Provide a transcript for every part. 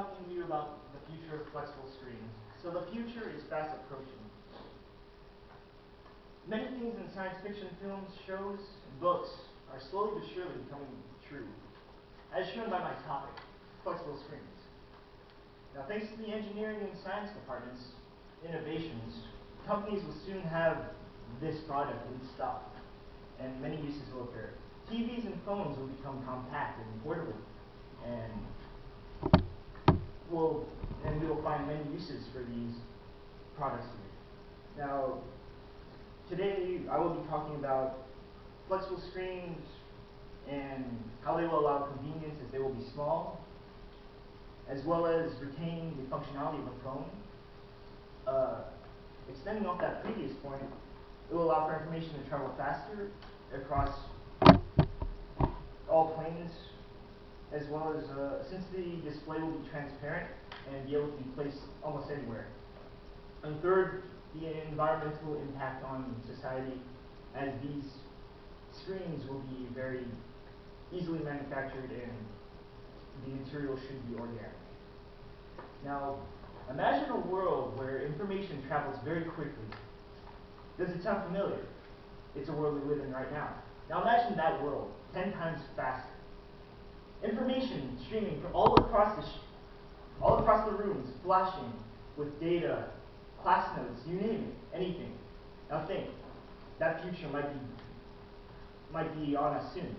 talking to you about the future of flexible screens. So the future is fast approaching. Many things in science fiction films, shows, and books are slowly but surely becoming true, as shown by my topic, flexible screens. Now, thanks to the engineering and science department's innovations, companies will soon have this product in stock, and many uses will occur. TVs and phones will become compact and portable, and we will find many uses for these products here. Now, today I will be talking about flexible screens and how they will allow convenience as they will be small, as well as retaining the functionality of a phone. Extending off that previous point, it will allow for information to travel faster across all planes, as well as since the display will be transparent and be able to be placed almost anywhere. And third, the environmental impact on society, as these screens will be very easily manufactured and the material should be organic. Now, imagine a world where information travels very quickly. Does it sound familiar? It's a world we live in right now. Now imagine that world 10 times faster. Information streaming from all across the rooms, flashing with data, class notes, you name it, anything. Now think, that future might be on us soon.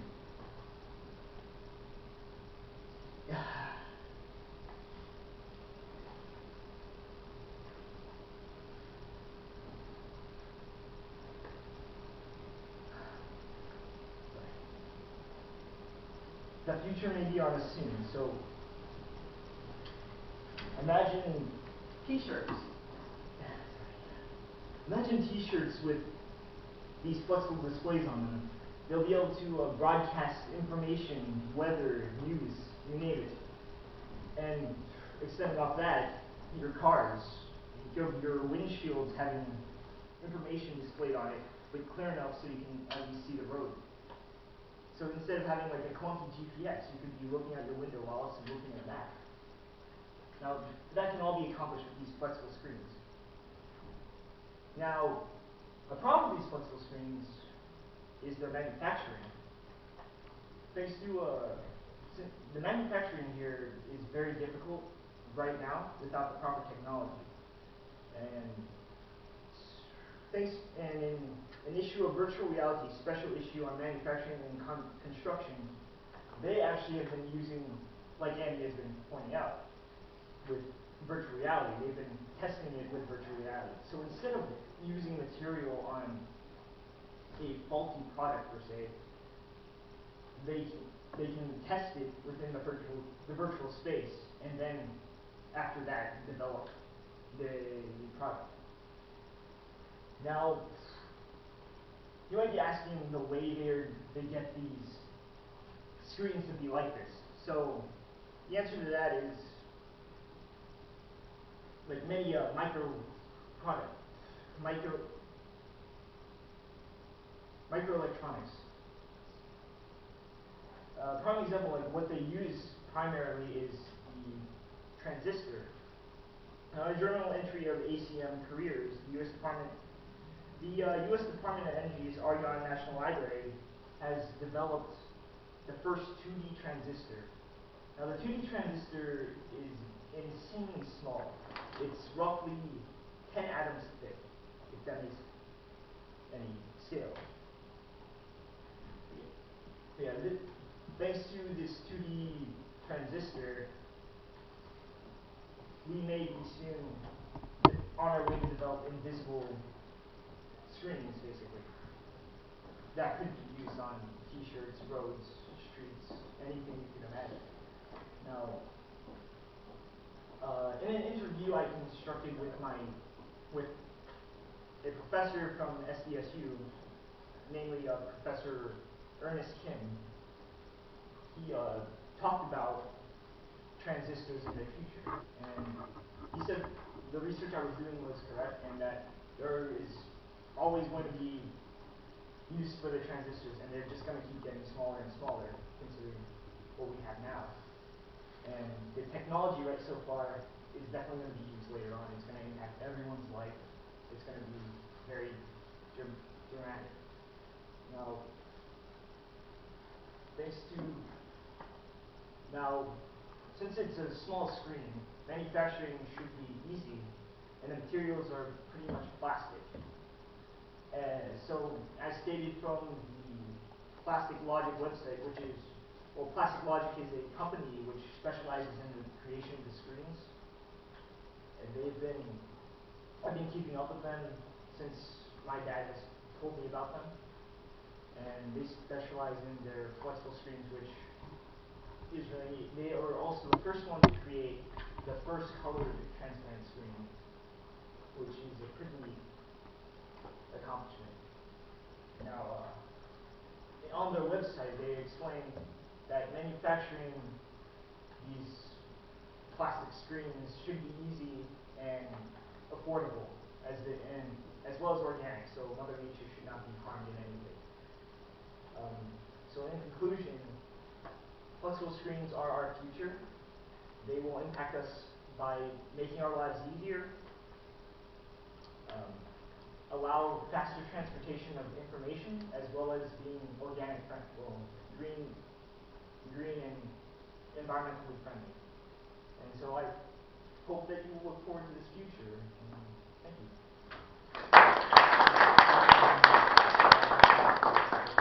The future may be on us soon, so imagine t-shirts. Imagine t-shirts with these flexible displays on them. They'll be able to broadcast information, weather, news, you name it. And extending off that, your cars, your windshields having information displayed on it, but clear enough so you can at least see the road. So instead of having like a clunky GPS, you could be looking out your window while also looking at a map. Now, that can all be accomplished with these flexible screens. Now, a problem with these flexible screens is their manufacturing. Thanks to the manufacturing here is very difficult right now without the proper technology. And in an issue of virtual reality, special issue on manufacturing and construction, they actually have been using, like Andy has been pointing out, with virtual reality, they've been testing it with virtual reality. So instead of using material on a faulty product per se, they can test it within the virtual space, and then after that develop the product. Now, you might be asking the way they get these screens to be like this. So the answer to that is like many microelectronics. Prime example, like what they use primarily is the transistor. Now, a journal entry of ACM Careers, the U.S. Department of Energy's Argonne National Library has developed the first 2D transistor. Now, the 2D transistor is insanely small. It's roughly 10 atoms thick, if that makes any scale. Thanks to this 2D transistor, we may be soon on our way to develop invisible screens, basically, that could be used on t-shirts, roads, streets, anything you can imagine. Now, in an interview I constructed with a professor from SDSU, namely Professor Ernest Kim, he talked about transistors in the future, and he said the research I was doing was correct, and that there is always going to be use for the transistors, and they're just going to keep getting smaller and smaller, considering what we have now. And the technology right so far is definitely going to be used later on. It's going to impact everyone's life. It's going to be very dramatic. Now, thanks to, now, since it's a small screen, manufacturing should be easy, and the materials are pretty much plastic. So, as stated from the Plastic Logic website, which is, well, Plastic Logic is a company which specializes in the creation of the screens, and I've been keeping up with them since my dad has told me about them, and they specialize in their flexible screens, which is really neat. They are also the first one to create the first colored transparent screen, which is a pretty neat accomplishment. Now, on their website, they explain that manufacturing these plastic screens should be easy and affordable, as well as organic, so Mother Nature should not be harmed in any way. So in conclusion, flexible screens are our future. They will impact us by making our lives easier, allow faster transportation of information, as well as being organic friendly, well, green and environmentally friendly. And so I hope that you look forward to this future. And thank you.